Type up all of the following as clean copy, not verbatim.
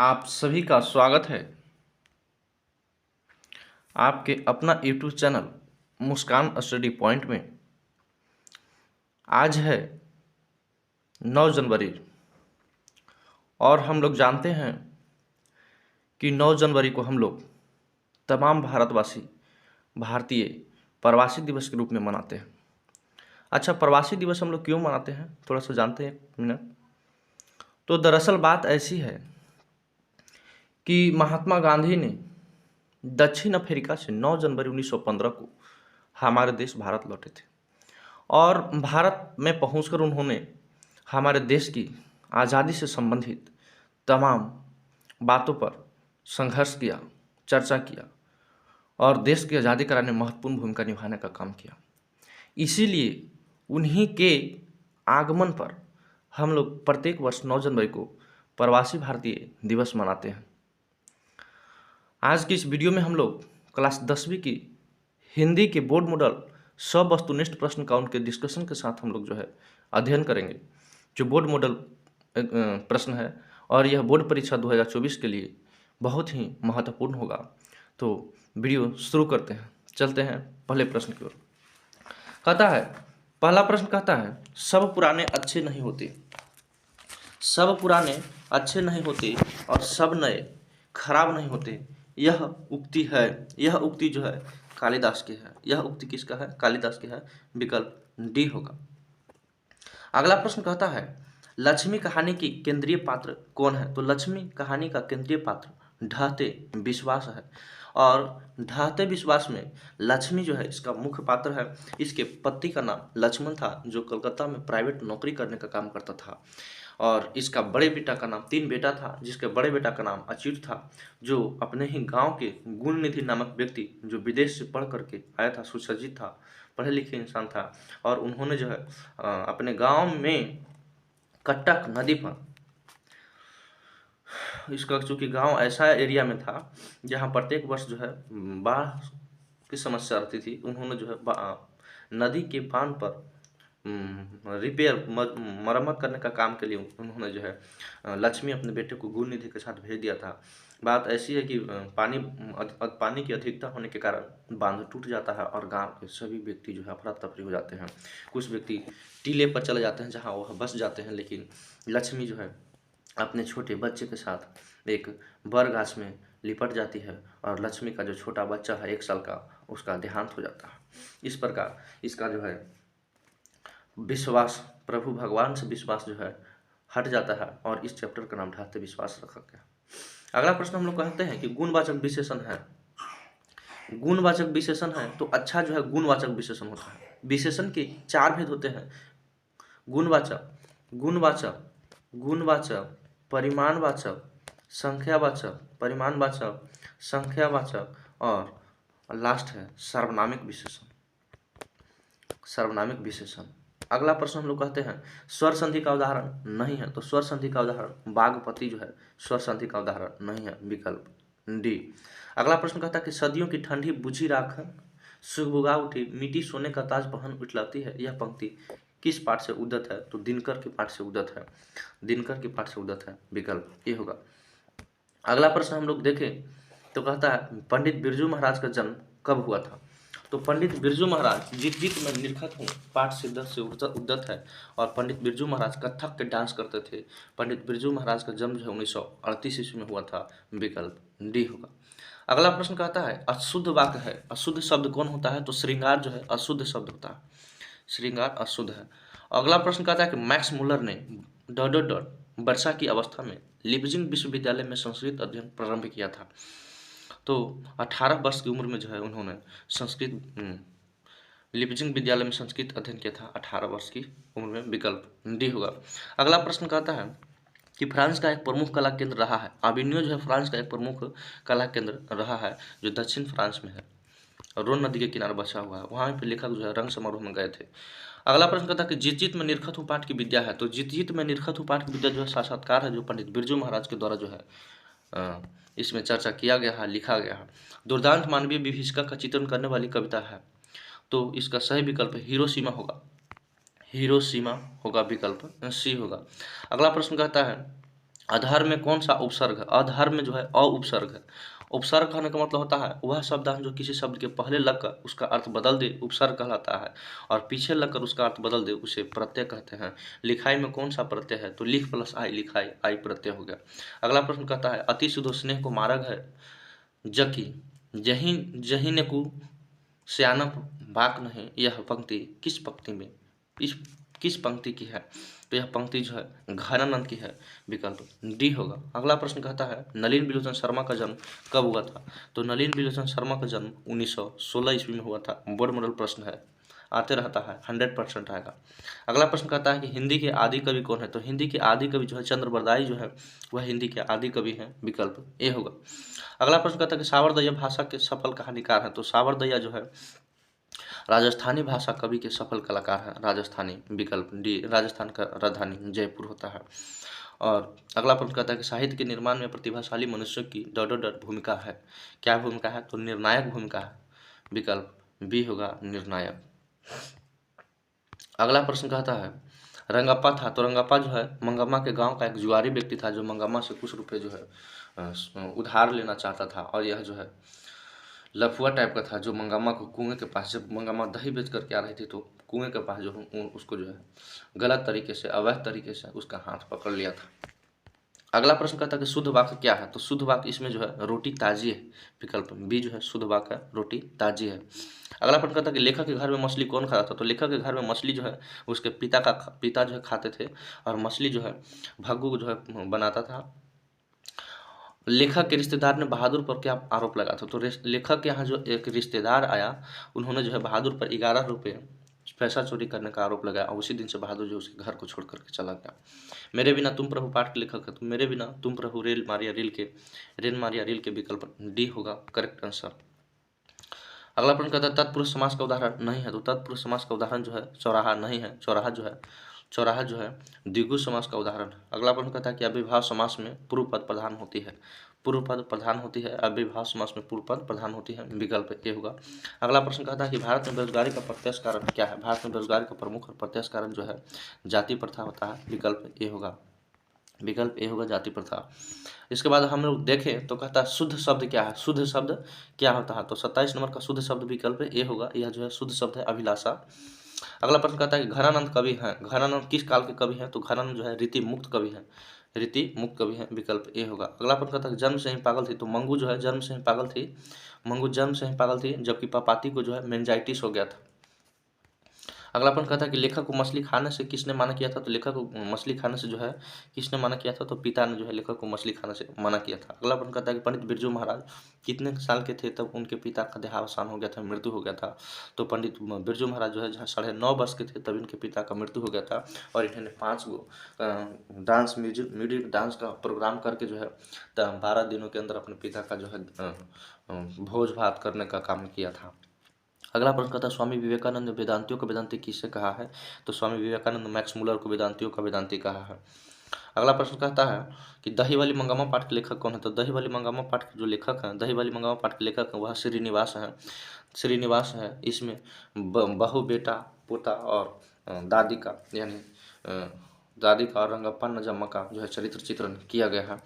आप सभी का स्वागत है आपके अपना यूट्यूब चैनल मुस्कान स्टडी पॉइंट में। आज है 9 जनवरी और हम लोग जानते हैं कि 9 जनवरी को हम लोग तमाम भारतवासी भारतीय प्रवासी दिवस के रूप में मनाते हैं। अच्छा, प्रवासी दिवस हम लोग क्यों मनाते हैं, थोड़ा सा जानते हैं, 1 मिनट। तो दरअसल बात ऐसी है कि महात्मा गांधी ने दक्षिण अफ्रीका से 9 जनवरी 1915 को हमारे देश भारत लौटे थे और भारत में पहुंचकर उन्होंने हमारे देश की आज़ादी से संबंधित तमाम बातों पर संघर्ष किया, चर्चा किया और देश की आज़ादी कराने में महत्वपूर्ण भूमिका निभाने का काम किया। इसीलिए उन्हीं के आगमन पर हम लोग प्रत्येक वर्ष 9 जनवरी को प्रवासी भारतीय दिवस मनाते हैं। आज की इस वीडियो में हम लोग क्लास 10वीं की हिंदी के बोर्ड मॉडल सब वस्तुनिष्ठ प्रश्न का उनके डिस्कशन के साथ हम लोग जो है अध्ययन करेंगे, जो बोर्ड मॉडल प्रश्न है और यह बोर्ड परीक्षा 2024 के लिए बहुत ही महत्वपूर्ण होगा। तो वीडियो शुरू करते हैं, चलते हैं पहले प्रश्न की ओर। कहता है, पहला प्रश्न कहता है, सब पुराने अच्छे नहीं होते, सब पुराने अच्छे नहीं होते और सब नए खराब नहीं होते। यह उक्ति है, यह उक्ति जो है कालिदास की है। यह उक्ति किसका है? कालिदास की है। विकल्प डी होगा। अगला प्रश्न कहता है, लक्ष्मी कहानी की केंद्रीय पात्र कौन है? तो लक्ष्मी कहानी का केंद्रीय पात्र ढहते विश्वास है और ढहते विश्वास में लक्ष्मी जो है इसका मुख्य पात्र है। इसके पति का नाम लक्ष्मण था, जो कलकत्ता में प्राइवेट नौकरी करने का काम करता था और इसका बड़े बेटा का नाम, 3 बेटा था, जिसके बड़े बेटा का नाम अच्युत था, जो अपने ही गांव के गुणनिधि नामक व्यक्ति, जो विदेश से पढ़ करके आया था, सुसज्जित था, पढ़े लिखे इंसान था और उन्होंने जो है अपने गांव में कट्टक नदी पर, इसका चूँकि गांव ऐसा एरिया में था जहां प्रत्येक वर्ष जो है बाढ़ की समस्या रहती थी, उन्होंने जो है नदी के बांध पर रिपेयर मरम्मत करने का काम के लिए उन्होंने जो है लक्ष्मी अपने बेटे को गुण निधि के साथ भेज दिया था। बात ऐसी है कि पानी की अधिकता होने के कारण बांध टूट जाता है और गांव के सभी व्यक्ति जो है अफरा तफरी हो जाते हैं। कुछ व्यक्ति टीले पर चले जाते हैं जहां वह बस जाते हैं, लेकिन लक्ष्मी जो है अपने छोटे बच्चे के साथ एक बरगाछ में लिपट जाती है और लक्ष्मी का जो छोटा बच्चा है 1 साल का, उसका देहांत हो जाता है। इस प्रकार इसका जो है विश्वास, प्रभु भगवान से विश्वास जो है हट जाता है और इस चैप्टर का नाम ढहते विश्वास रखा गया। अगला प्रश्न हम लोग कहते हैं कि गुणवाचक विशेषण है। गुणवाचक विशेषण है तो अच्छा जो है गुणवाचक विशेषण होता है। विशेषण के 4 भेद होते हैं, गुणवाचक, गुणवाचक, गुणवाचक, परिमाणवाचक, संख्यावाचक, परिमाणवाचक, संख्यावाचक और लास्ट है सार्वनामिक विशेषण, सार्वनामिक विशेषण। अगला प्रश्न हम लोग कहते हैं स्वर संधि का उदाहरण नहीं है, तो स्वर संधि का उदाहरण बागपति जो है स्वर संधि का उदाहरण नहीं है। विकल्प डी। अगला प्रश्न कहता है कि सदियों की ठंडी बुझी राख सुगबुगा उठी, मिट्टी सोने का ताज पहन उछलाती है। यह पंक्ति किस पाठ से उद्धत है? तो दिनकर के पाठ से उद्धत है, दिनकर के पाठ से उद्धत है। विकल्प ये होगा। अगला प्रश्न हम लोग देखें तो कहता है पंडित बिरजू महाराज का जन्म कब हुआ था? तो पंडित बिरजू महाराज जीत जीत में निरखत हूँ पाठ सिद्धत से उद्धत है और पंडित बिरजू महाराज कथक के डांस करते थे। पंडित बिरजू महाराज का जन्म जो है 1938 ईस्वी में हुआ था। विकल्प डी होगा। अगला प्रश्न कहता है अशुद्ध वाक्य है, अशुद्ध शब्द कौन होता है? तो श्रृंगार जो है अशुद्ध शब्द होता है, श्रृंगार अशुद्ध है। अगला प्रश्न कहता है कि मैक्स मुलर ने वर्षा की अवस्था में लिपजिंग विश्वविद्यालय में संस्कृत अध्ययन प्रारंभ किया था। तो 18 वर्ष की उम्र में जो है उन्होंने संस्कृत लिपजिंग विद्यालय में संस्कृत अध्ययन किया था 18 वर्ष की उम्र में। विकल्प डी होगा। अगला प्रश्न कहता है कि फ्रांस का एक प्रमुख कला केंद्र रहा है। अविन्यो जो है फ्रांस का एक प्रमुख कला केंद्र रहा है, जो दक्षिण फ्रांस में है, रोन नदी के किनारे बसा हुआ है। वहाँ पे लेखक जो है रंग समारोह में गए थे। अगला प्रश्न कहता है कि जीत जीत में निरखत हूँ पाठ की विद्या है। तो जीत जीत में निरखत हूँ पाठ की विद्या जो है साक्षात्कार है, जो पंडित बिरजू महाराज के द्वारा जो है इसमें चर्चा किया गया है, लिखा गया है। दुर्दांत मानवीय विभीषिका का चित्रण करने वाली कविता है, तो इसका सही विकल्प हिरोशिमा होगा, हिरोशिमा होगा। विकल्प सी होगा। अगला प्रश्न कहता है अधर में कौन सा उपसर्ग है? अधर में जो है अ उपसर्ग है। उपसर्ग कहने का मतलब होता है वह शब्द जो किसी शब्द के पहले लगकर उसका अर्थ बदल दे, उपसर्ग कहलाता है, और पीछे लगकर उसका अर्थ बदल दे उसे प्रत्यय कहते हैं। लिखाई में कौन सा प्रत्यय है? तो लिख प्लस आई, लिखाई, आई प्रत्यय हो गया। अगला प्रश्न कहता है अति शुद्ध स्नेह को मार्ग है जकी जही जही ने को सियानप बाक नहीं। यह पंक्ति किस पंक्ति में इस किस पंक्ति की है? तो यह पंक्ति जो है घनानंद की है, विकल्प डी होगा। अगला प्रश्न कहता है नलिन बिलोचन शर्मा का जन्म कब हुआ था? तो नलिन बिलोचन शर्मा का जन्म 1916 ईस्वी में हुआ था। बोर्ड मॉडल प्रश्न है, आते रहता है, 100% आएगा। अगला प्रश्न कहता है कि हिंदी के आदि कवि कौन है? तो हिंदी के आदि कवि जो है चंद्रबरदाई जो है वह हिंदी के आदि कवि हैं, विकल्प ए होगा। अगला प्रश्न कहता है कि सावरदैया भाषा के सफल कहानीकार हैं? तो सावरदैया जो है राजस्थानी भाषा कवि के सफल कलाकार हैं, राजस्थानी, विकल्प डी। राजस्थान का राजधानी जयपुर होता है। और अगला प्रश्न कहता है कि साहित्य के निर्माण में प्रतिभाशाली मनुष्य की भूमिका है। क्या भूमिका है? तो निर्णायक भूमिका है, विकल्प बी होगा निर्णायक। अगला प्रश्न कहता है रंगप्पा था, तो रंगप्पा जो है मंगम्मा के गांव का एक जुआरी व्यक्ति था जो मंगम्मा से कुछ रुपए जो है उधार लेना चाहता था, और यह जो है लफुआ टाइप का था जो मंगम्मा को कुएं के पास, जब मंगम्मा दही बेच करके आ रही थी तो कुएं के पास जो उसको जो है गलत तरीके से, अवैध तरीके से उसका हाथ पकड़ लिया था। अगला प्रश्न कहता है कि शुद्ध वाक्य क्या है? तो शुद्ध वाक्य इसमें जो है रोटी ताजी है, विकल्प बी जो है शुद्ध वाक्य है, रोटी ताजी है। अगला प्रश्न कहता है कि लेखक के घर में मछली कौन खाता था? तो लेखक के घर में मछली जो है उसके पिता जो है खाते थे, और मछली जो है भग्गू जो है बनाता था। लेखक के रिश्तेदार ने बहादुर पर क्या आरोप लगा था? तो लेखक के यहाँ जो एक रिश्तेदार आया, उन्होंने जो है बहादुर पर 11 रुपये पैसा चोरी करने का आरोप लगाया, और उसी दिन से बहादुर जो उसके घर को छोड़ करके चला गया। मेरे बिना तुम प्रभु पाठ के लेखक है, तो मेरे बिना तुम प्रभु रेल मारिया रील के विकल्प डी होगा करेक्ट आंसर। अगला प्रश्न कहता है तत्पुरुष समास का उदाहरण नहीं है? तो तत्पुरुष समास का उदाहरण जो है चौराहा नहीं है, चौराहा जो है द्विगु समास का उदाहरण है। अगला प्रश्न कहता है कि अव्ययभाव समास में पूर्व पद प्रधान होती है? पूर्व पद प्रधान होती है, अव्ययभाव समास में पूर्व पद प्रधान होती है, विकल्प ए होगा। अगला प्रश्न कहता है कि भारत में बेरोजगारी का प्रत्यक्ष कारण क्या है? भारत में बेरोजगारी का प्रमुख और प्रत्यक्ष कारण जो है जाति प्रथा होता है, विकल्प ए होगा, विकल्प ए होगा जाति प्रथा। इसके बाद हम लोग देखें तो कहता है शुद्ध शब्द क्या है? शुद्ध शब्द क्या होता है? तो 27 नंबर का शुद्ध शब्द विकल्प ए होगा, यह जो है शुद्ध शब्द है अभिलाषा। अगला प्रश्न कहता है कि घनानंद कवि हैं, घनानंद किस काल के कवि हैं? तो घनानंद जो है रीति मुक्त कवि हैं, रीति मुक्त कवि हैं, विकल्प ए होगा। अगला प्रश्न कहता है जन्म से ही पागल थी, तो मंगू जो है जन्म से ही पागल थी, मंगू जन्म से ही पागल थी, जबकि पापाती को जो है मेनिंजाइटिस हो गया था। अगला प्रश्न कहता है कि लेखक को मछली खाने से किसने मना किया था? तो लेखक को मछली खाने से जो है किसने मना किया था? तो पिता ने जो है लेखक को मछली खाने से मना किया था। अगला प्रश्न कहता है कि पंडित बिरजू महाराज कितने साल के थे तब उनके पिता का देहावसान हो गया था, मृत्यु हो गया था? तो पंडित बिरजू महाराज जो है जहाँ 9.5 वर्ष के थे तब इनके पिता का मृत्यु हो गया था, और इन्होंने 5 गो डांस म्यूजिक डांस का प्रोग्राम करके जो है 12 दिनों के अंदर अपने पिता का जो है भोज भात करने का काम किया था। अगला प्रश्न कहता है स्वामी विवेकानंद ने वेदांतियों का वेदांती किससे कहा है? तो स्वामी विवेकानंद मैक्स मुलर को वेदांतियों का वेदांती कहा है। अगला प्रश्न कहता है कि दही वाली मंगामा पाठ के लेखक कौन है? तो दही वाली मंगामा पाठ के जो लेखक हैं, दही वाली मंगामा पाठ के लेखक हैं वह श्रीनिवास हैं, श्रीनिवास है। इसमें बहू, बेटा, पोता और दादी का यानी दादी का और रंगप्पा नजम्मा का जो है चरित्र चित्रण किया गया है।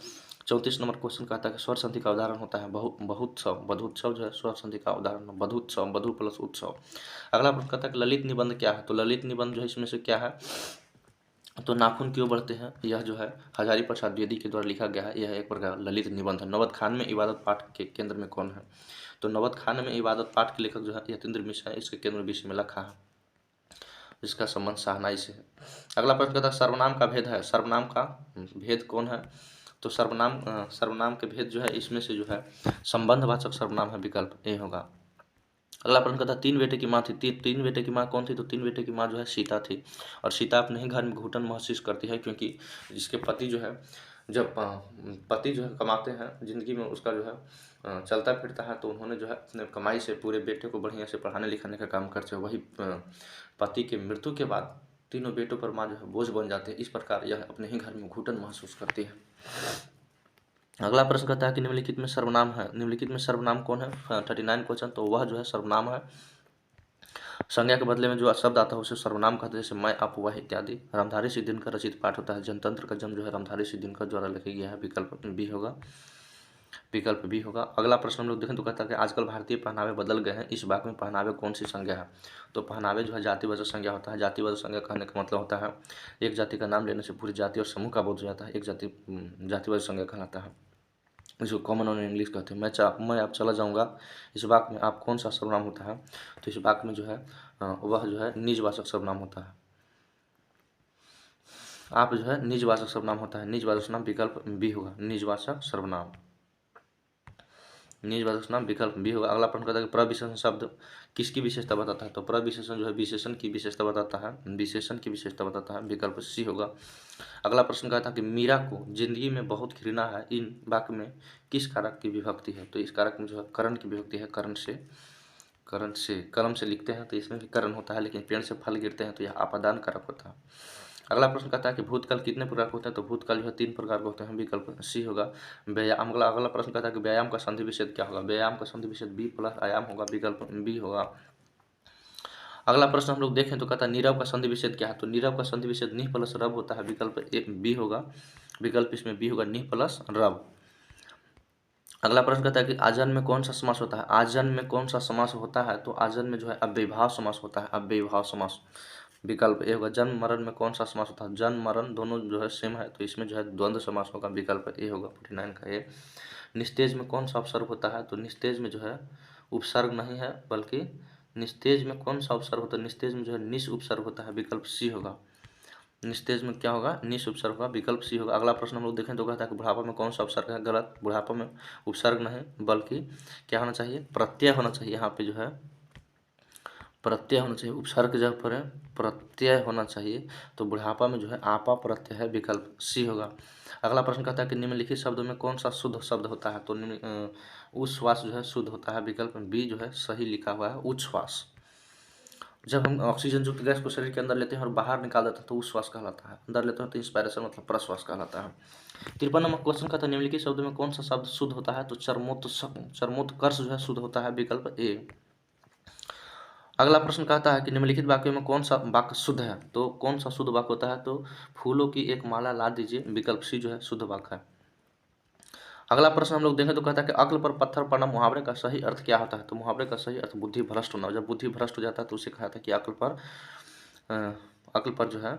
34 नंबर क्वेश्चन कहता है कि स्वर संधि का उदाहरण होता है बहुत्सव, बधुत्सव जो है स्वर संधि का उदाहरण, बधुत्सव, बधु प्लस उत्सव। अगला प्रश्न कहता है कि ललित निबंध क्या है? तो ललित निबंध जो है इसमें से क्या है? तो नाखून क्यों बढ़ते हैं, यह जो है हजारी प्रसाद द्विवेदी के द्वारा लिखा गया है, यह एक प्रकार ललित निबंध है। नवद खान में इबादत पाठ के केंद्र में कौन है? तो नवद खान में इबादत पाठ के लेखक जो है यतीन्द्र मिश्र है, इसके केंद्र विषय में लिखा है, इसका संबंध शहनाई से है। अगला प्रश्न कहता है सर्वनाम का भेद है, सर्वनाम का भेद कौन है? तो सर्वनाम के भेद जो है इसमें से जो है संबंधवाचक सर्वनाम है, विकल्प ए होगा। अगला प्रश्न कहता है 3 बेटे की माँ थी, 3 बेटे की माँ कौन थी? तो 3 बेटे की माँ जो है सीता थी, और सीता अपने ही घर में घुटन महसूस करती है, क्योंकि जिसके पति जो है जब पति जो है कमाते हैं जिंदगी में, उसका जो है चलता फिरता है, तो उन्होंने जो है अपने कमाई से पूरे बेटे को बढ़िया से पढ़ाने लिखाने का काम करते हैं। वही पति के मृत्यु के बाद तीनों बेटों पर माँ जो है बोझ बन जाते हैं, इस प्रकार यह अपने ही घर में घुटन महसूस करती है। अगला प्रश्न कहता है कि निम्नलिखित में सर्वनाम है, निम्नलिखित में सर्वनाम कौन है? 39 क्वेश्चन, तो वह जो है सर्वनाम है संज्ञा के बदले में जो शब्द आता है उसे सर्वनाम कहते हैं, जैसे मैं, आप, वह इत्यादि। रामधारी सिंह दिनकर रचित पाठ होता है। जनतंत्र का जन्म जो है रामधारी सिंह दिनकर द्वारा लिखा गया है। विकल्प बी होगा, विकल्प बी होगा। अगला प्रश्न हम लोग देखें तो कहता है कि आजकल भारतीय पहनावे बदल गए हैं, इस वाक्य में पहनावे कौन सी संज्ञा है? तो पहनावे जो है जातिवाचक संज्ञा होता है। जातिवाचक संज्ञा कहने का मतलब होता है एक जाति का नाम लेने से पूरी जाति और समूह का बोध हो जाता है, एक जाति जातिवाचक संज्ञा कहलाता है, इसको कॉमन ऑन इंग्लिश कहते हैं। मैं आप चला जाऊंगा, इस वाक्य में आप कौन सा सर्वनाम होता है? तो इस वाक्य में जो है वह जो है निजवाचक सर्वनाम होता है। आप जो है निजवाचक सर्वनाम होता है। निजवाचक सर्वनाम विकल्प बी होगा, निजवाचक सर्वनाम, निजवाचक सर्वनाम विकल्प बी होगा। अगला प्रश्न कहता है कि प्रविशेषण शब्द किसकी विशेषता बताता है? तो प्रविशेषण जो है विशेषण की विशेषता बताता है, विशेषण की विशेषता बताता है, विकल्प सी होगा। अगला प्रश्न कहता है कि मीरा को जिंदगी में बहुत घृणा है, इन वाक्य में किस कारक की विभक्ति है? तो इस कारक में जो है करण की विभक्ति है। कलम से लिखते हैं तो इसमें भी करण होता है, लेकिन पेड़ से फल गिरते हैं तो यह आपादान कारक होता है। अगला प्रश्न कहता है कि भूतकाल कितने प्रकार के होते हैं? तो भूतकाल जो है 3 प्रकार के होते हैं, विकल्प सी होगा। व्यायाम, अगला प्रश्न कहता है कि व्यायाम का संधि विच्छेद क्या होगा? व्यायाम का संधि विच्छेद बी प्लस आयाम होगा, विकल्प बी होगा। अगला प्रश्न हम लोग देखें तो कहता है नीरव का संधि विच्छेद क्या है? तो नीरव का संधि विच्छेद निह प्लस रब होता है, विकल्प बी होगा, विकल्प इसमें बी होगा, निह प्लस रब। अगला प्रश्न कहता है कि आजन्म में कौन सा समास होता है? आजन्म में कौन सा समास होता है? तो आजन्म में जो है अव्ययीभाव समास होता है, अव्ययीभाव समास, विकल्प ए होगा। जन्म मरण में कौन सा समास होता है? जन्म मरण दोनों जो है सेम है, तो इसमें जो है द्वंद्व समास होगा, विकल्प ए होगा, 49 का ए। निस्तेज में कौन सा उपसर्ग होता है? तो निस्तेज में जो है उपसर्ग नहीं है, बल्कि निस्तेज में कौन सा उपसर्ग होता है? निस्तेज में जो है निस उपसर्ग होता है, विकल्प सी होगा। निस्तेज में क्या होगा? निस उपसर्ग होगा, विकल्प सी होगा। अगला प्रश्न हम लोग देखें तो कहता है कि बुढ़ापा में कौन सा उपसर्ग है? गलत, बुढ़ापा में उपसर्ग नहीं, बल्कि क्या होना चाहिए? प्रत्यय होना चाहिए। यहाँ पे जो है प्रत्यय होना चाहिए, उपसर्ग की जगह पर है प्रत्यय होना चाहिए। तो बुढ़ापा में जो है आपा प्रत्यय है, विकल्प सी होगा। अगला प्रश्न कहता है कि निम्नलिखित शब्दों में कौन सा शुद्ध शब्द होता है? तो उच्छ्वास जो है शुद्ध होता है, विकल्प बी जो है सही लिखा हुआ है, उच्छ्वास। जब हम ऑक्सीजन युक्त गैस को शरीर के अंदर लेते हैं और बाहर निकाल देते हैं तो उच्छ्वास कहलाता है। अंदर लेते हैं तो इंस्पायरेशन मतलब प्रश्वास कहलाता है। 53 नंबर क्वेश्चन कहता है निम्नलिखित शब्दों में कौन सा शब्द शुद्ध होता है? तो चरमोत्कर्ष जो है शुद्ध होता है, विकल्प ए। अगला प्रश्न कहता है कि निम्नलिखित वाक्यों में कौन सा वाक्य शुद्ध है? तो कौन सा शुद्ध वाक्य होता है? तो फूलों की एक माला ला दीजिए, विकल्प सी जो है शुद्ध वाक्य है। अगला प्रश्न हम लोग देखें तो कहता है कि अक्ल पर पत्थर पड़ना मुहावरे का सही अर्थ क्या होता है? तो मुहावरे का सही अर्थ बुद्धि भ्रष्ट होना। जब बुद्धि भ्रष्ट हो जाता है तो उसे कहा था कि अक्ल पर जो है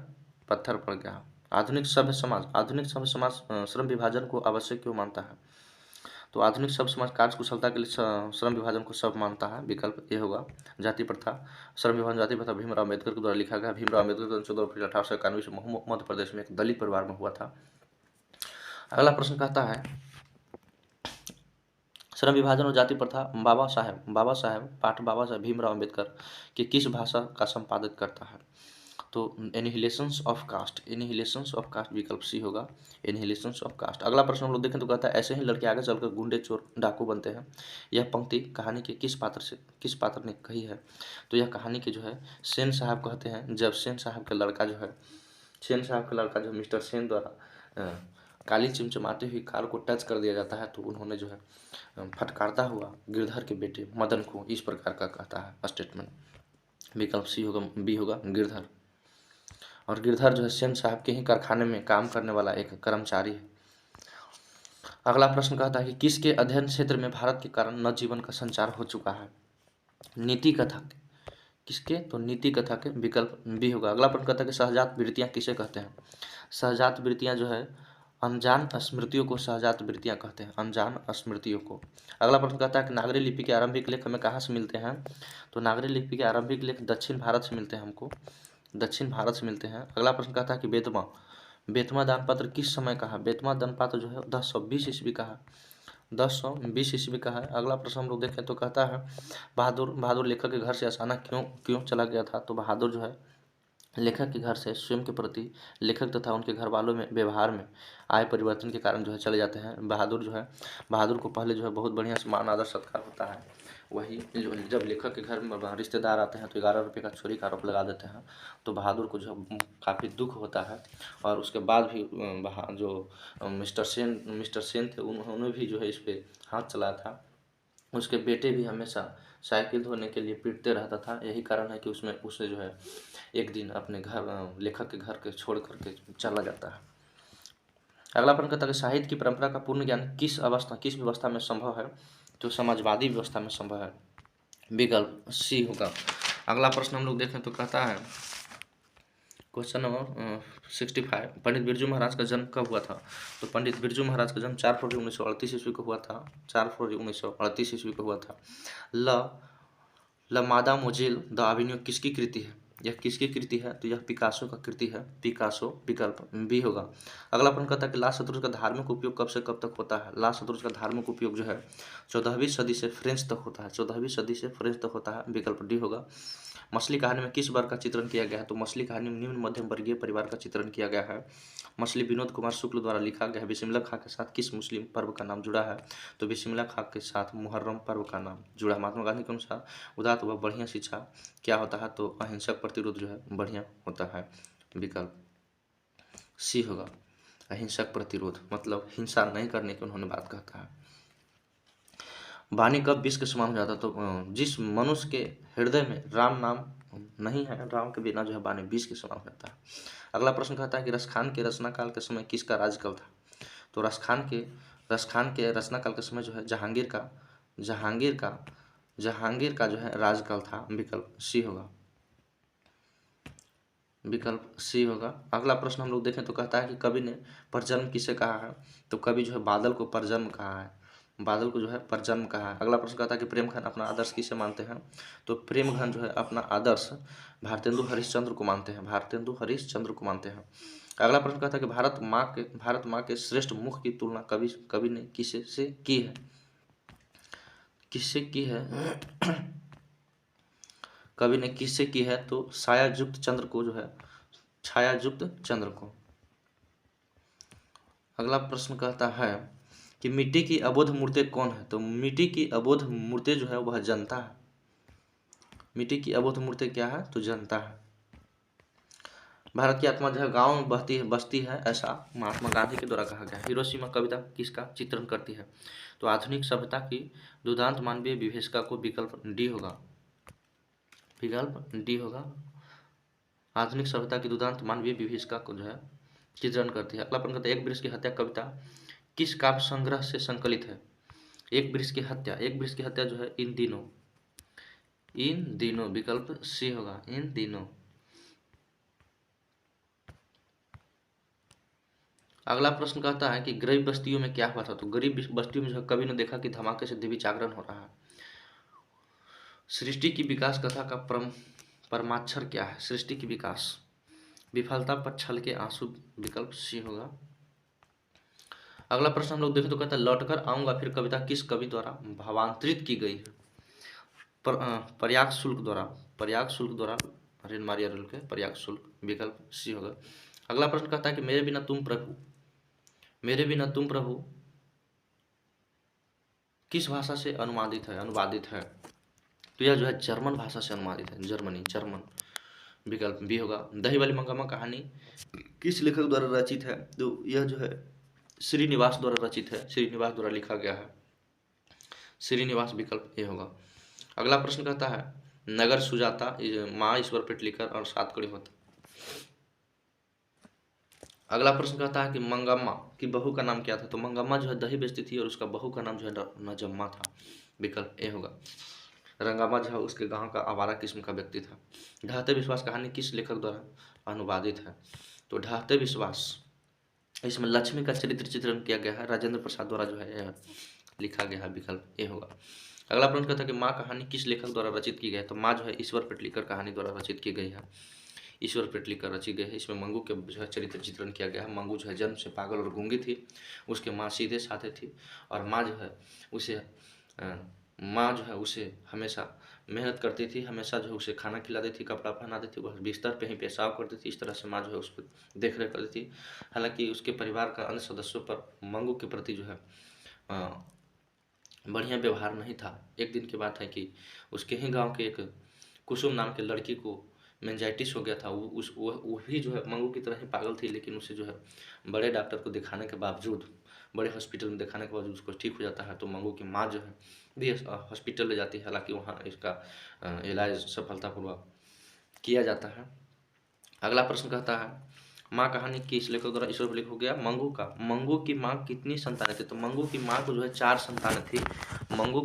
पत्थर पड़ गया। आधुनिक सभ्य समाज श्रम विभाजन को आवश्यक क्यों मानता है? तो आधुनिक सभ्य समाज कार्य कुशलता के लिए श्रम विभाजन को सब मानता है, विकल्प ए होगा। जाति प्रथा, श्रम विभाजन जाति प्रथा भीमराव अम्बेडकर के द्वारा लिखा गया। भीमराव अम्बेडकर 14 अप्रैल 1891 से मध्य प्रदेश में एक दलित परिवार में हुआ था। अगला प्रश्न कहता है श्रम विभाजन और जाति प्रथा बाबा साहेब भीमराव अम्बेडकर की किस भाषा का संपादित करता है? तो एनिहिलेशंस ऑफ कास्ट, विकल्प सी होगा, एनिहिलेशंस ऑफ कास्ट। अगला प्रश्न हम लोग देखें तो कहता है ऐसे ही लड़के आगे चलकर गुंडे, चोर, डाकू बनते हैं। यह पंक्ति कहानी के किस पात्र ने कही है? तो यह कहानी के जो है सेन साहब कहते हैं। जब सेन साहब का लड़का जो मिस्टर सेन द्वारा काली चिमचमाती हुई कार को टच कर दिया जाता है तो उन्होंने जो है फटकारता हुआ गिरधर के बेटे मदन को इस प्रकार का कहता है स्टेटमेंट, विकल्प सी होगा, बी होगा, गिरधर। और गिरधर जो है सेन साहब के ही कारखाने में काम करने वाला एक कर्मचारी है। अगला प्रश्न कहता है कि किसके अध्ययन क्षेत्र में भारत के कारण नवजीवन का संचार हो चुका है? नीति कथा किसके? तो नीति कथा के, विकल्प बी होगा। अगला प्रश्न कहता है कि सहजात वृत्तियां किसे कहते हैं? सहजात वृत्तियां जो है अनजान स्मृतियों को सहजात वृत्तियां कहते हैं, अनजान स्मृतियों को। अगला प्रश्न कहता है कि नागरी लिपि के आरंभिक लेख हमें कहाँ से मिलते हैं? तो नागरी लिपि के आरंभिक लेख दक्षिण भारत से मिलते हैं हमको, दक्षिण भारत से मिलते हैं। अगला प्रश्न कहता है कि बेतमा दानपत्र किस समय का है? बेतमा दानपत्र जो है 1020 ईस्वी का है, 1020 ईस्वी का है। अगला प्रश्न हम लोग देखें तो कहता है बहादुर लेखक के घर से अचानक क्यों चला गया था? तो बहादुर जो है लेखक के घर से स्वयं के प्रति लेखक तथा उनके घर वालों में व्यवहार में आए परिवर्तन के कारण जो है चले जाते हैं। बहादुर को पहले जो है बहुत बढ़िया मान आदर सत्कार होता है, वही जब लेखक के घर में रिश्तेदार आते हैं तो 11 रुपये का चोरी का आरोप लगा देते हैं। तो बहादुर को जो काफ़ी दुख होता है और उसके बाद भी जो मिस्टर सेन थे उन्होंने भी जो है इस पर हाथ चलाया था। उसके बेटे भी हमेशा साइकिल धोने के लिए पीटते रहता था। यही कारण है कि उसे जो है एक दिन अपने घर लेखक के घर के छोड़ करके चला जाता है। अगला प्रश्न कहता है कि साहित्य की परंपरा का पूर्ण ज्ञान किस व्यवस्था में संभव है? तो समाजवादी व्यवस्था में संभव है, विकल्प सी होगा। अगला प्रश्न हम लोग देखें तो कहता है क्वेश्चन नंबर 65, पंडित बिरजू महाराज का जन्म कब हुआ था? तो पंडित बिरजू महाराज का जन्म 4 फरवरी 1938 ईस्वी को हुआ था। 4 फरवरी 1938 ईस्वी को हुआ था। ल मादा मोजेल द एवेन्यू किसकी कृति है? यह किसकी कृति है? तो यह पिकासो का कृति है, पिकासो, विकल्प बी होगा। अगला प्रश्न कहता है कि ला शतरूंज का धार्मिक उपयोग कब से कब तक होता है? ला शतरूंज का धार्मिक उपयोग जो है 14वीं सदी से फ्रेंच तक होता है, 14वीं सदी से फ्रेंच तक होता है, विकल्प डी होगा। मछली कहानी में किस वर्ग का चित्रण किया गया है? तो मछली कहानी में निम्न मध्यम वर्गीय परिवार का चित्रण किया गया है। मछली विनोद कुमार शुक्ल द्वारा लिखा गया है। बिस्मिल्लाह खां के साथ किस मुस्लिम पर्व का नाम जुड़ा है? तो बिस्मिल्लाह खां के साथ मुहर्रम पर्व का नाम जुड़ा। महात्मा गांधी के अनुसार उदात्त व बढ़िया शिक्षा क्या होता है? तो अहिंसक प्रतिरोध जो है बढ़िया होता है, विकल्प सी होगा। अहिंसक प्रतिरोध मतलब हिंसा नहीं करने की उन्होंने बात कहता है। वाणी कब विष के समान हो जाता है? तो जिस मनुष्य के हृदय में राम नाम नहीं है, राम के बिना जो है वाणी विष के समान हो जाता है। अगला प्रश्न कहता है कि रसखान के रचना काल के समय किसका राज्यकाल था? तो रसखान के रचना काल के समय जो है जहांगीर का जो है राज्यकाल था, विकल्प सी होगा, विकल्प सी होगा। अगला प्रश्न हम लोग देखें तो कहता है कि कवि ने परजन्म किसे कहा है? तो कवि जो है बादल को परजन्म कहा है, बादल को जो है परजन्म कहा है। अगला प्रश्न कहता है कि प्रेमघन अपना आदर्श किसे मानते हैं? तो प्रेमघन जो है अपना आदर्श भारतेंदु हरिश्चंद्र को मानते हैं, भारतेंदु हरिश्चंद्र को मानते हैं। अगला प्रश्न कहता है कि भारत माँ के श्रेष्ठ मुख की तुलना कवि ने किसे से की है? किससे की है? कवि ने किससे की है? तो छायायुक्त चंद्र को जो है, छायायुक्त चंद्र को। अगला प्रश्न कहता है कि मिट्टी की अबोध मूर्ति कौन है? तो मिट्टी की अबोध मूर्ति जो है वह जनता है। मिट्टी की अबोध मूर्ति क्या है? तो जनता है। भारत की आत्मा जो है गाँव में बसती है, ऐसा महात्मा गांधी के द्वारा कहा गया। हिरोशिमा कविता किसका चित्रण करती है? तो आधुनिक सभ्यता की दुर्दांत मानवीय विभीषिका को, विकल्प डी होगा, विकल्प डी होगा। आधुनिक सभ्यता की दुर्दांत मानवीय विभीषिका को जो है चित्रण करती है। अगला प्रश्न कहता है एक वृक्ष की हत्या कविता किस काव्य संग्रह से संकलित है? एक वृक्ष की हत्या जो है इन दिनों, विकल्प सी होगा, इन दिनों। अगला प्रश्न कहता है कि गरीब बस्तियों में क्या हुआ था? तो गरीब बस्तियों में जो है कवि ने देखा कि धमाके से देवी जागरण हो रहा है। सृष्टि की विकास कथा का परमाक्षर क्या है? सृष्टि की विकास, विफलता पर छल के आंसू, विकल्प सी होगा। अगला प्रश्न हम लोग देखें तो कहता है लौटकर आऊंगा फिर कविता किस कवि द्वारा भावांतरित की गई है? प्रयाग शुल्क द्वारा हरिन मारिया रुल के प्रयाग शुल्क, विकल्प सी होगा। अगला प्रश्न कहता है कि मेरे बिना तुम प्रभु किस भाषा से अनुवादित है? तो यह जो है जर्मन भाषा से अनुवादित है, जर्मन, विकल्प बी होगा। दही वाली मंगम्मा कहानी किस लेखक द्वारा रचित है? तो यह जो है श्रीनिवास द्वारा रचित है, श्रीनिवास द्वारा लिखा गया है, श्रीनिवास, विकल्प ए होगा। अगला प्रश्न कहता है नगर सुजाता माँ ईश्वर पेटलीकर और 7 कड़ी होता। अगला प्रश्न कहता है कि मंगम्मा की बहू का नाम क्या था? तो मंगम्मा जो है दही बेचती थी और उसका बहू का नाम जो है नजम्मा था, विकल्प ए होगा। रंगामा जो है उसके गांव का आवारा किस्म का व्यक्ति था। ढहते विश्वास कहानी किस लेखक द्वारा अनुवादित है? तो ढहते विश्वास, इसमें लक्ष्मी का चरित्र चित्रण किया गया है, राजेंद्र प्रसाद द्वारा जो है यह लिखा गया है, विकल्प ए होगा। अगला प्रश्न कहता है कि माँ कहानी किस लेखक द्वारा रचित की गई है? तो माँ जो है ईश्वर पेटलीकर कहानी द्वारा रचित की गई है, ईश्वर पेटलीकर रची गई है। इसमें मंगू के जो है चरित्र चित्रण किया गया है। मंगू जो है जन्म से पागल और गूंगी थी, उसके माँ सीधे साधे थी और माँ जो है उसे हमेशा मेहनत करती थी, हमेशा जो है उसे खाना खिलाती थी, कपड़ा पहनाती थी, वह बिस्तर पे ही पेशाब करती थी। इस तरह से माँ जो है उस पर देख रेख करती थी। हालांकि उसके परिवार का अन्य सदस्यों पर मंगू के प्रति जो है बढ़िया व्यवहार नहीं था। एक दिन की बात है कि उसके ही गांव के एक कुसुम नाम के लड़की को मेंजाइटिस हो गया था। वो भी जो है मंगू की तरह ही पागल थी, लेकिन उसे जो है बड़े डॉक्टर को दिखाने के बावजूद बड़े हॉस्पिटल में दिखाने के बाद उसको ठीक हो जाता है तो मंगू की माँ जो है भी हॉस्पिटल ले जाती है, हालांकि वहाँ इसका इलाज सफलतापूर्वक किया जाता है। अगला प्रश्न कहता है माँ कहानी किस लेखक द्वारा ईश्वर पर लिखा हो गया? मंगू की माँ कितनी संतानें थी? तो मंगू की माँ को जो है 4 संतानें थी। मंगू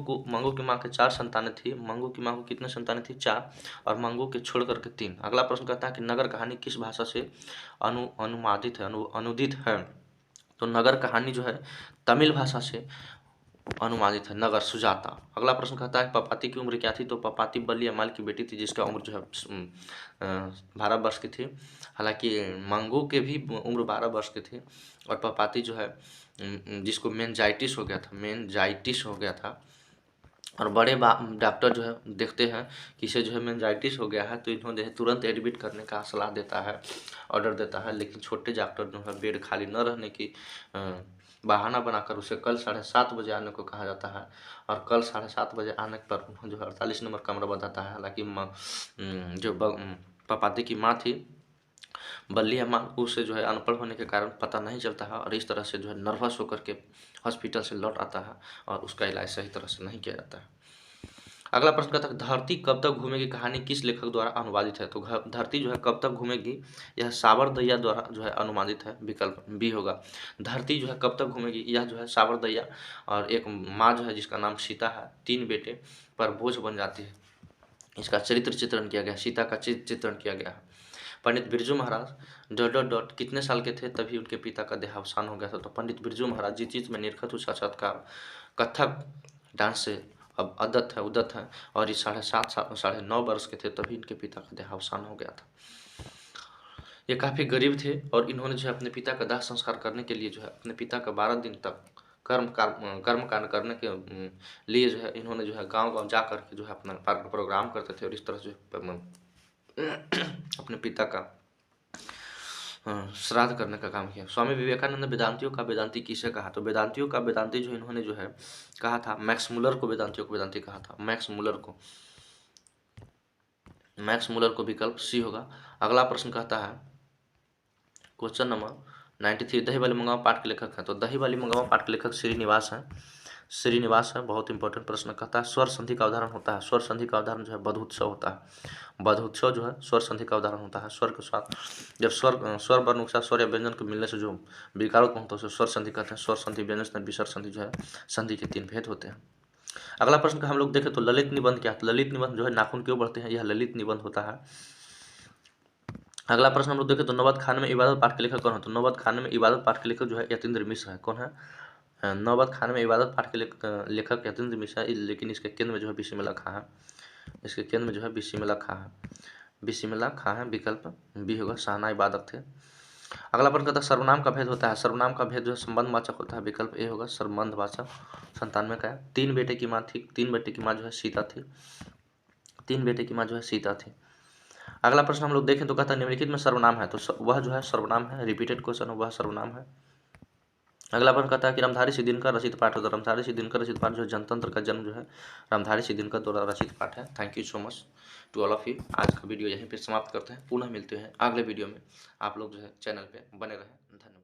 की माँ के 4 संतानें थी। मंगू की माँ को कितने संतानें थी? 4, और मंगू के छोड़ करके 3। अगला प्रश्न कहता है कि नगर कहानी किस भाषा से अनुवादित है, अनुदित है? तो नगर कहानी जो है तमिल भाषा से अनुवादित है, नगर सुजाता। अगला प्रश्न कहता है पपाती की उम्र क्या थी? तो पपाती बल्ली अमाल की बेटी थी जिसका उम्र जो है 12 वर्ष की थी। हालांकि मंगू के भी उम्र 12 वर्ष की थी, और पपाती जो है जिसको मेनिंजाइटिस हो गया था, और बड़े डॉक्टर जो है देखते हैं कि इसे जो है मेनिंजाइटिस हो गया है, तो इन्होंने तुरंत एडमिट करने का सलाह देता है, ऑर्डर देता है। लेकिन छोटे डॉक्टर जो है बेड खाली न रहने की बहाना बनाकर उसे कल 7:30 बजे आने को कहा जाता है, और कल 7:30 बजे आने पर जो है 48 नंबर कमरा बताता है। हालांकि जो पपाती की माँ थी बल्ली अम्मा, उसे जो है अनपढ़ होने के कारण पता नहीं चलता है, और इस तरह से जो है नर्वस होकर के हॉस्पिटल से लौट आता है और उसका इलाज सही तरह से नहीं किया जाता है। अगला प्रश्न कहता है धरती कब तक घूमेगी कहानी किस लेखक द्वारा अनुवादित है? तो धरती जो है कब तक घूमेगी, यह साबर दैया द्वारा जो है अनुवादित है। विकल्प बी होगा। धरती जो है कब तक घूमेगी, यह जो है साबर दैया और एक माँ जो है जिसका नाम सीता है, 3 बेटे पर बोझ बन जाती है, इसका चरित्र चित्रण किया गया, सीता का चित्रण किया गया है। पंडित बिरजू महाराज ... कितने साल के थे तभी उनके पिता का देहावसान हो गया था? तो पंडित बिरजू महाराज जिस चीज़ में निरखत साक्षात्कार कथक डांस से अब उद्यत है, और ये 7.5 वर्ष के थे तभी इनके पिता का देहावसान हो गया था। ये काफ़ी गरीब थे, और इन्होंने जो है अपने पिता का दाह संस्कार करने के लिए जो है अपने पिता का 12 दिन तक कर्म कांड करने के लिए जो है इन्होंने जो है गांव जा करके जो है अपना प्रोग्राम करते थे, और इस तरह से अपने पिता का श्राद्ध करने का काम किया। स्वामी विवेकानंद वेदांतियों का वेदांती किसे कहा? तो वेदांतियों का वेदांती जो इन्होंने जो है कहा था मैक्स मुलर को, वेदांतियों को वेदांती कहा था मैक्स मुलर को विकल्प सी होगा। अगला प्रश्न कहता है क्वेश्चन नंबर 93 दही वाली मंगावा पाठ के लेखक हैं? तो दही वाली मंगावा पाठ के लेखक श्रीनिवास है। बहुत इंपॉर्टेंट प्रश्न कहता है स्वर संधि का उदाहरण होता है? स्वर संधि का उदाहरण जो है बधुत्सव होता है। बधुत्सव जो है स्वर संधि का उदाहरण होता है। स्वर के साथ जब स्वर वर्ण के साथ स्वर या व्यंजन के मिलने से जो विकार उत्पन्न होता है उसे स्वर संधि कहते हैं। स्वर संधि, व्यंजन विसर्ग संधि जो है संधि के 3 भेद होते हैं। अगला प्रश्न का हम लोग देखें तो ललित निबंध क्या है? ललित निबंध जो है नाखून क्यों बढ़ते हैं, यह ललित निबंध होता है। अगला प्रश्न हम लोग देखें तो नौबत खाने में इबादत पाठ के लेखक कौन है? तो नौबत खाने में इबादत पाठ के लेखक जो है यतीन्द्र मिश्र है। कौन है? नौबत खाने में इबादत पाठ के लेखक यतीन्द्र मिश्र है, लेकिन इसके केंद्र में जो है बिस्मिल्लाह खां है। इसके केंद्र में जो है बिस्मिल्लाह खां है। विकल्प बी होगा, शाहना इबादत थे। अगला प्रश्न कहता है सर्वनाम का भेद होता है? सर्वनाम का भेद जो है संबंधवाचक होता है। विकल्प ए होगा, संबंधवाचक। 97 का है। 3 बेटे की माँ थी, 3 बेटे की माँ जो है सीता थी, 3 बेटे की माँ जो है सीता थी। अगला प्रश्न हम लोग देखें तो कहता है निम्नलिखित में सर्वनाम है? तो वह जो है सर्वनाम है, रिपीटेड क्वेश्चन है, वह सर्वनाम है। अगला प्रश्न कहता है कि रामधारी सिंह दिनकर रचित पाठ होता है? रामधारी सिंह दिनकर रचित पाठ जो है जनतंत्र का जन्म जो है रामधारी सिंह दिनकर द्वारा रचित पाठ है। Thank you so much to all of you. आज का वीडियो यहीं पे समाप्त करते हैं, पुनः मिलते हैं अगले वीडियो में। आप लोग जो है चैनल पे बने रहें। धन्यवाद।